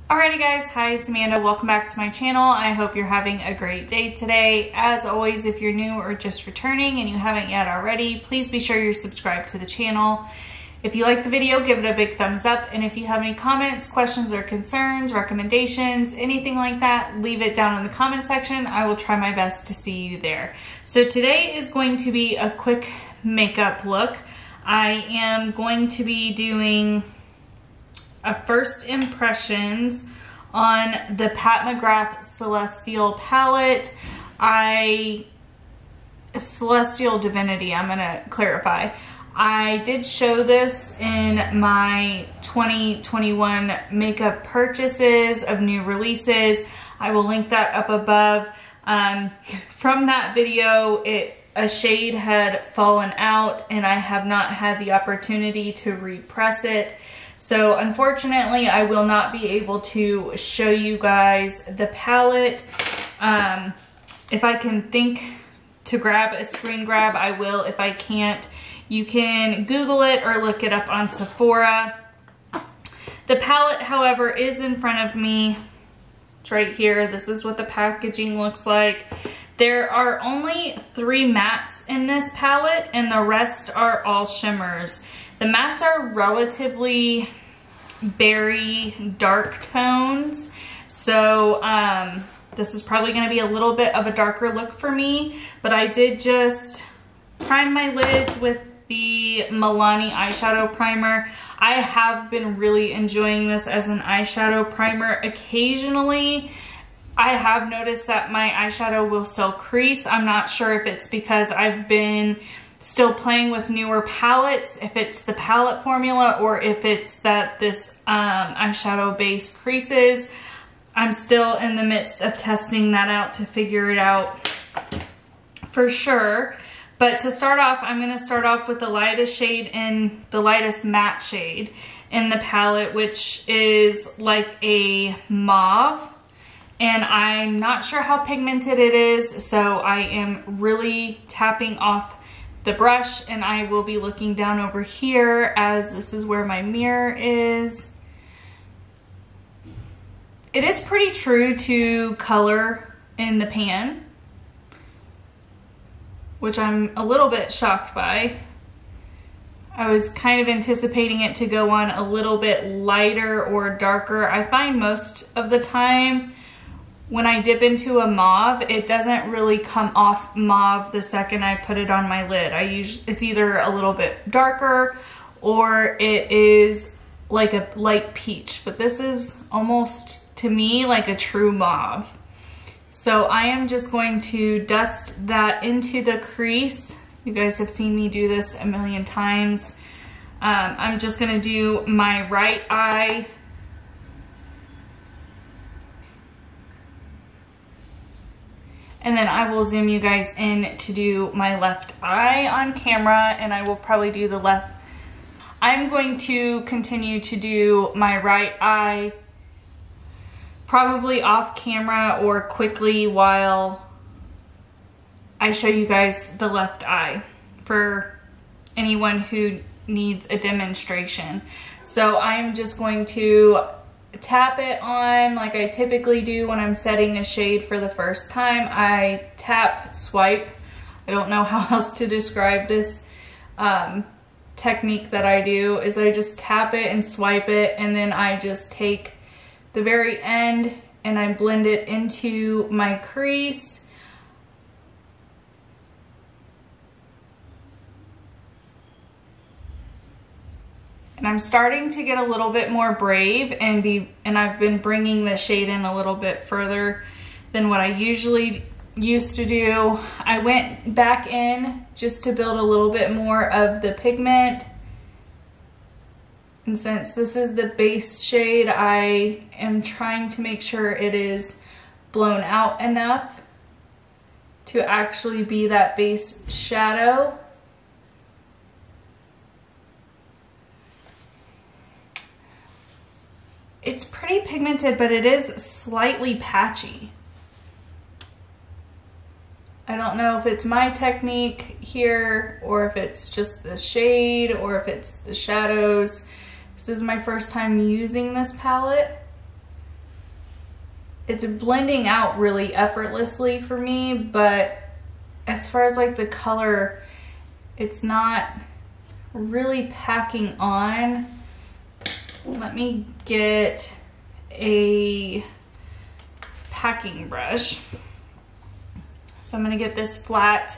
Alrighty guys, hi, it's Amanda. Welcome back to my channel. I hope you're having a great day today. As always, if you're new or just returning and you haven't yet already, please be sure you're subscribed to the channel. If you like the video, give it a big thumbs up. And if you have any comments, questions, or concerns, recommendations, anything like that, leave it down in the comment section. I will try my best to see you there. So today is going to be a quick makeup look. I am going to be doing a first impressions on the McGrath Celestial palette. Celestial Divinity, I'm gonna clarify. I did show this in my 2021 makeup purchases of new releases. I will link that up above. From that video, a shade had fallen out and I have not had the opportunity to repress it. So unfortunately, I will not be able to show you guys the palette. If I can think to grab a screen grab, I will. If I can't, you can Google it or look it up on Sephora. The palette, however, is in front of me. It's right here. This is what the packaging looks like. There are only 3 mattes in this palette and the rest are all shimmers. The mattes are relatively berry dark tones, so this is probably going to be a little bit of a darker look for me, but I did just prime my lids with the Milani eyeshadow primer. I have been really enjoying this as an eyeshadow primer. Occasionally, I have noticed that my eyeshadow will still crease. I'm not sure if it's because I've been still playing with newer palettes, if it's the palette formula or if it's that this eyeshadow base creases. I'm still in the midst of testing that out to figure it out for sure. But to start off, I'm going to start off with the lightest shade in the lightest matte shade in the palette, which is like a mauve. And I'm not sure how pigmented it is, so I am really tapping off the brush, and I will be looking down over here as this is where my mirror is. It is pretty true to color in the pan, which I'm a little bit shocked by. I was kind of anticipating it to go on a little bit lighter or darker. I find most of the time when I dip into a mauve, it doesn't really come off mauve the second I put it on my lid. It's either a little bit darker or it is like a light peach, but this is almost, to me, like a true mauve. So I am just going to dust that into the crease. You guys have seen me do this a million times. I'm just gonna do my right eye. And then I will zoom you guys in to do my left eye on camera, and I will probably do the left. I'm going to continue to do my right eye probably off camera or quickly while I show you guys the left eye for anyone who needs a demonstration. So I'm just going to tap it on like I typically do when I'm setting a shade for the first time. I tap, swipe. I don't know how else to describe this technique that I do, is I just tap it and swipe it, and then I just take the very end and I blend it into my crease. And I'm starting to get a little bit more brave and I've been bringing the shade in a little bit further than what I usually used to do. I went back in just to build a little bit more of the pigment. And since this is the base shade, I am trying to make sure it is blown out enough to actually be that base shadow. It's pretty pigmented, but it is slightly patchy. I don't know if it's my technique here or if it's just the shade or if it's the shadows. This is my first time using this palette. it's blending out really effortlessly for me, but as far as like the color, it's not really packing on. Let me get a packing brush. So I'm gonna get this flat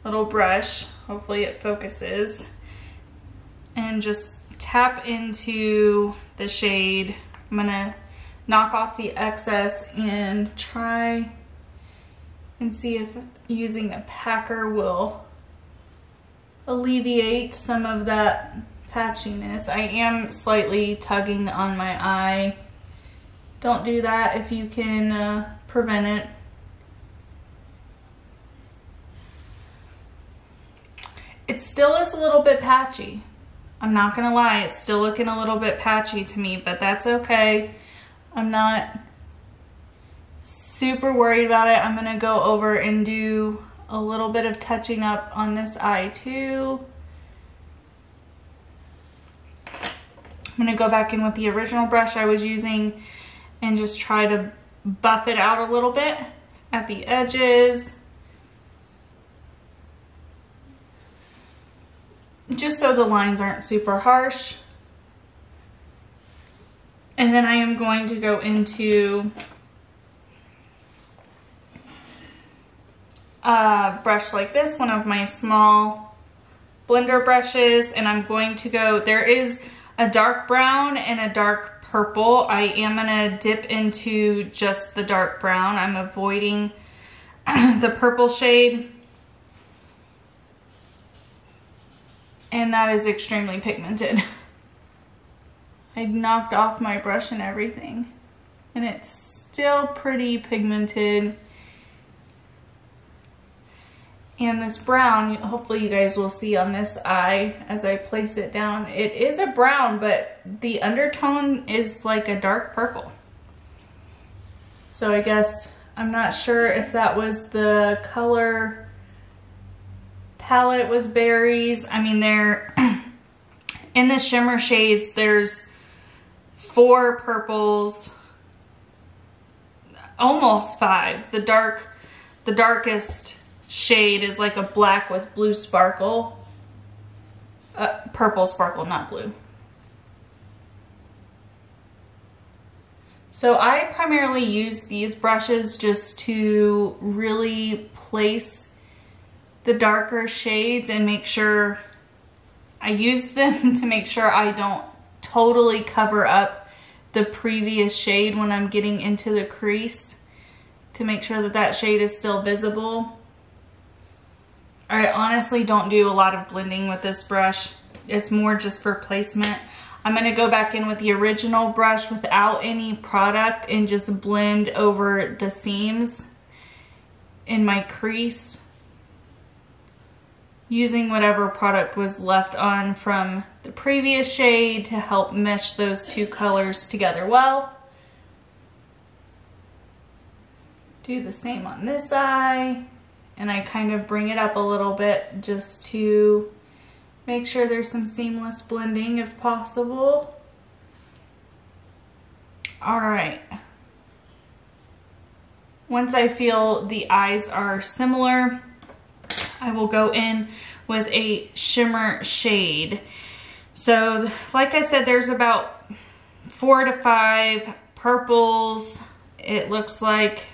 little brush, hopefully it focuses, and just tap into the shade. I'm gonna knock off the excess and try and see if using a packer will alleviate some of that patchiness. I am slightly tugging on my eye. Don't do that if you can prevent it. It still is a little bit patchy. I'm not gonna lie, it's still looking a little bit patchy to me, but that's okay. I'm not super worried about it. I'm gonna go over and do a little bit of touching up on this eye too. I'm gonna go back in with the original brush I was using and just try to buff it out a little bit at the edges, just so the lines aren't super harsh. And then I am going to go into a brush like this, one of my small blender brushes, and I'm going to go, there is a dark brown and a dark purple. I am gonna dip into just the dark brown. I'm avoiding the purple shade. And that is extremely pigmented. I knocked off my brush and everything, and it's still pretty pigmented. And this brown, hopefully you guys will see on this eye as I place it down, it is a brown, but the undertone is like a dark purple. So I guess, I'm not sure if that was the color palette was berries. I mean, they're in the shimmer shades, there's 4 purples, almost 5. The darkest shade is like a black with blue sparkle. Purple sparkle, not blue. So I primarily use these brushes just to really place the darker shades and make sure I use them to make sure I don't totally cover up the previous shade when I'm getting into the crease, to make sure that that shade is still visible. I honestly don't do a lot of blending with this brush. It's more just for placement. I'm gonna go back in with the original brush without any product and just blend over the seams in my crease, using whatever product was left on from the previous shade to help mesh those 2 colors together well. Do the same on this eye. And I kind of bring it up a little bit just to make sure there's some seamless blending if possible. All right. Once I feel the eyes are similar, I will go in with a shimmer shade. So like I said, there's about 4 to 5 purples, it looks like.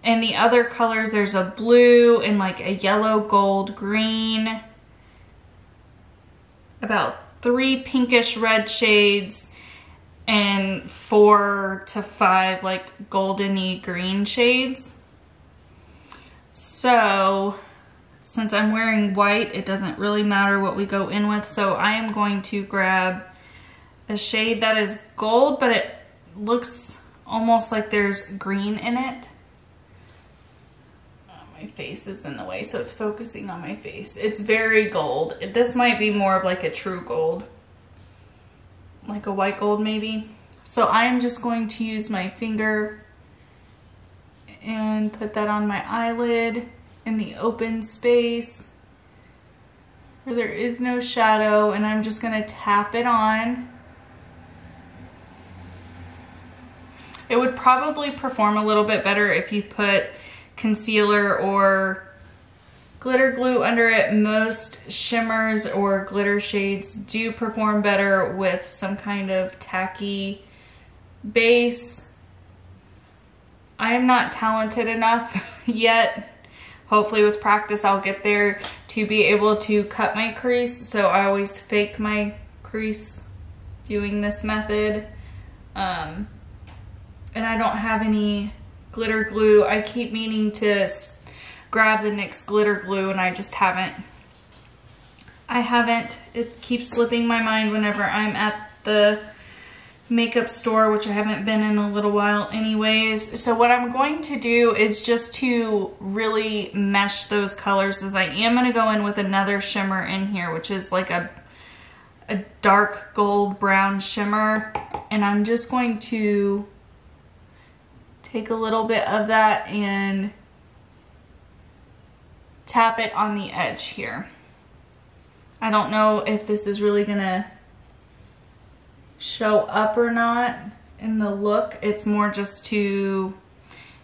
And the other colors, there's a blue and like a yellow, gold, green. About 3 pinkish red shades and 4 to 5 like goldeny green shades. So since I'm wearing white, it doesn't really matter what we go in with. So I am going to grab a shade that is gold, but it looks almost like there's green in it. My face is in the way, so it's focusing on my face. It's very gold. This might be more of like a true gold, like a white gold maybe. So I am just going to use my finger and put that on my eyelid in the open space where there is no shadow, and I'm just gonna tap it on. It would probably perform a little bit better if you put concealer or glitter glue under it. Most shimmers or glitter shades do perform better with some kind of tacky base. I am not talented enough yet. Hopefully with practice I'll get there to be able to cut my crease. So I always fake my crease doing this method. And I don't have any glitter glue. I keep meaning to grab the NYX glitter glue and I just haven't. It keeps slipping my mind whenever I'm at the makeup store, which I haven't been in a little while anyways. So what I'm going to do is just to really mesh those colors, is I am going to go in with another shimmer in here, which is like a dark gold brown shimmer, and I'm just going to take a little bit of that and tap it on the edge here. I don't know if this is really gonna show up or not in the look. It's more just to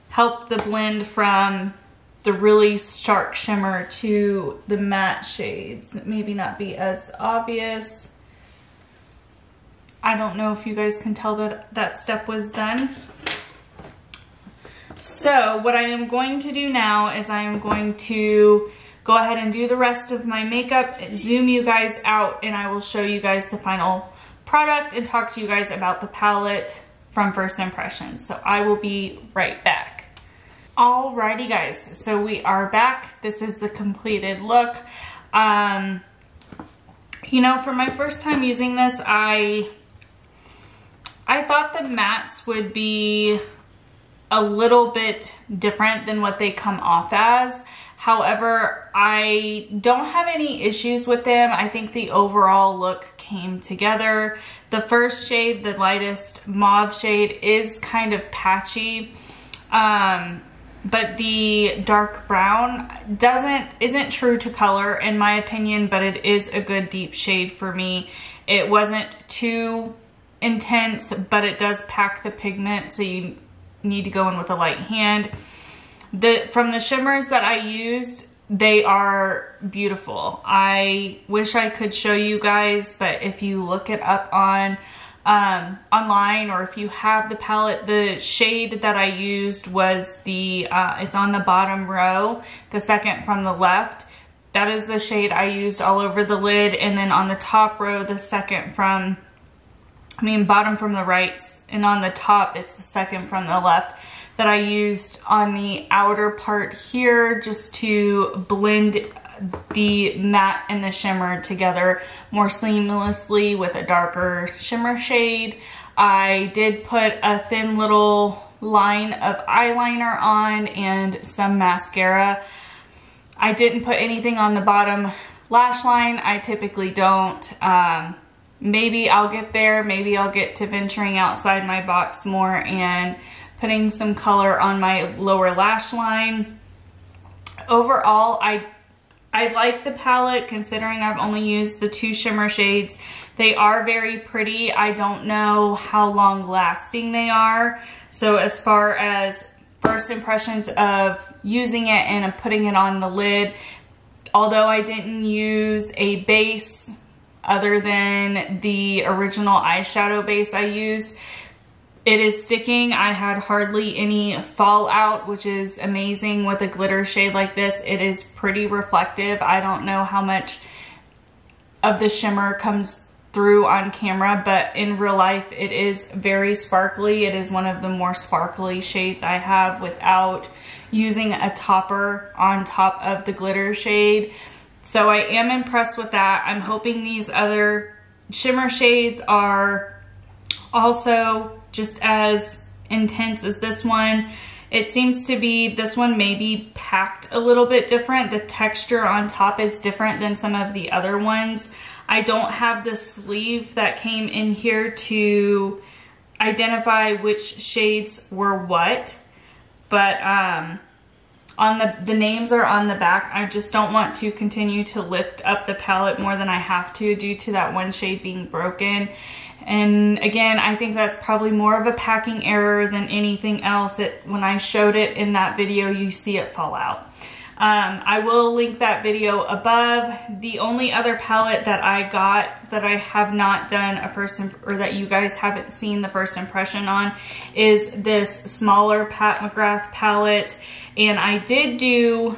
help the blend from the really stark shimmer to the matte shades. Maybe not be as obvious. I don't know if you guys can tell that that step was done. So what I am going to do now is I am going to go ahead and do the rest of my makeup, zoom you guys out, and I will show you guys the final product and talk to you guys about the palette from first impressions. So I will be right back. Alrighty guys, so we are back. This is the completed look. You know, for my first time using this, I thought the mattes would be a little bit different than what they come off as. However, I don't have any issues with them. I think the overall look came together. The first shade, the lightest mauve shade, is kind of patchy. But the dark brown isn't true to color in my opinion, but it is a good deep shade for me. It wasn't too intense, but it does pack the pigment, so you need to go in with a light hand. From the shimmers that I used, they are beautiful. I wish I could show you guys, but if you look it up on online, or if you have the palette, the shade that I used was the it's on the bottom row, the second from the left. That is the shade I used all over the lid, and then on the top row, the second from, bottom from the right, and on the top, it's the second from the left that I used on the outer part here, just to blend the matte and the shimmer together more seamlessly with a darker shimmer shade. I did put a thin little line of eyeliner on and some mascara. I didn't put anything on the bottom lash line. I typically don't. Maybe I'll get there. Maybe I'll get to venturing outside my box more and putting some color on my lower lash line. Overall, I like the palette, considering I've only used the 2 shimmer shades. They are very pretty. I don't know how long lasting they are. So as far as first impressions of using it and putting it on the lid, although I didn't use a base other than the original eyeshadow base I used, it is sticking. I had hardly any fallout, which is amazing with a glitter shade like this. It is pretty reflective. I don't know how much of the shimmer comes through on camera, but in real life it is very sparkly. It is one of the more sparkly shades I have without using a topper on top of the glitter shade. So I am impressed with that. I'm hoping these other shimmer shades are also just as intense as this one. It seems to be, this one may be packed a little bit different. The texture on top is different than some of the other ones. I don't have the sleeve that came in here to identify which shades were what, but the names are on the back. I just don't want to continue to lift up the palette more than I have to due to that one shade being broken. And again, I think that's probably more of a packing error than anything else. When I showed it in that video, you see it fall out. I will link that video above. The only other palette that I got that I have not done or that you guys haven't seen the first impression on is this smaller Pat McGrath palette. And I did do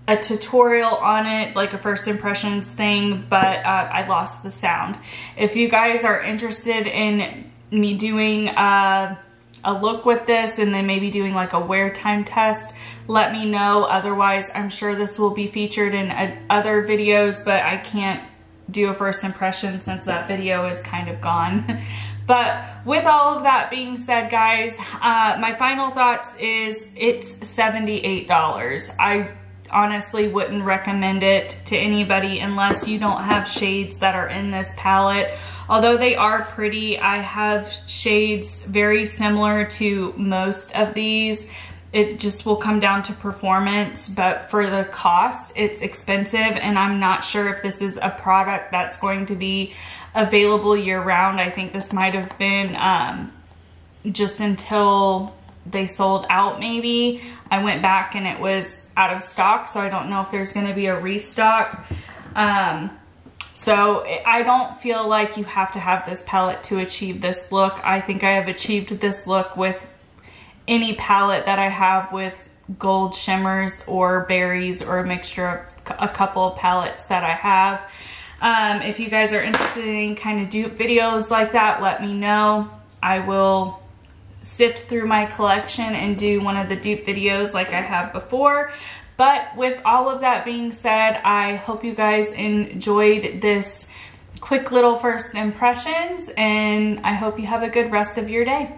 a tutorial on it, like a first impressions thing, but I lost the sound. If you guys are interested in me doing a look with this and then maybe doing like a wear time test, let me know. Otherwise, I'm sure this will be featured in other videos, but I can't do a first impression since that video is kind of gone. But with all of that being said, guys, my final thoughts is it's $78. I honestly wouldn't recommend it to anybody unless you don't have shades that are in this palette. Although they are pretty, I have shades very similar to most of these. It just will come down to performance, but for the cost, it's expensive, and I'm not sure if this is a product that's going to be available year-round. I think this might have been just until they sold out, maybe. I went back and it was out of stock, so I don't know if there's going to be a restock. So I don't feel like you have to have this palette to achieve this look. I think I have achieved this look with any palette that I have with gold shimmers or berries or a mixture of a couple of palettes that I have. If you guys are interested in any kind of dupe videos like that, let me know. I will sift through my collection and do one of the dupe videos like I have before. But with all of that being said, I hope you guys enjoyed this quick little first impressions, and I hope you have a good rest of your day.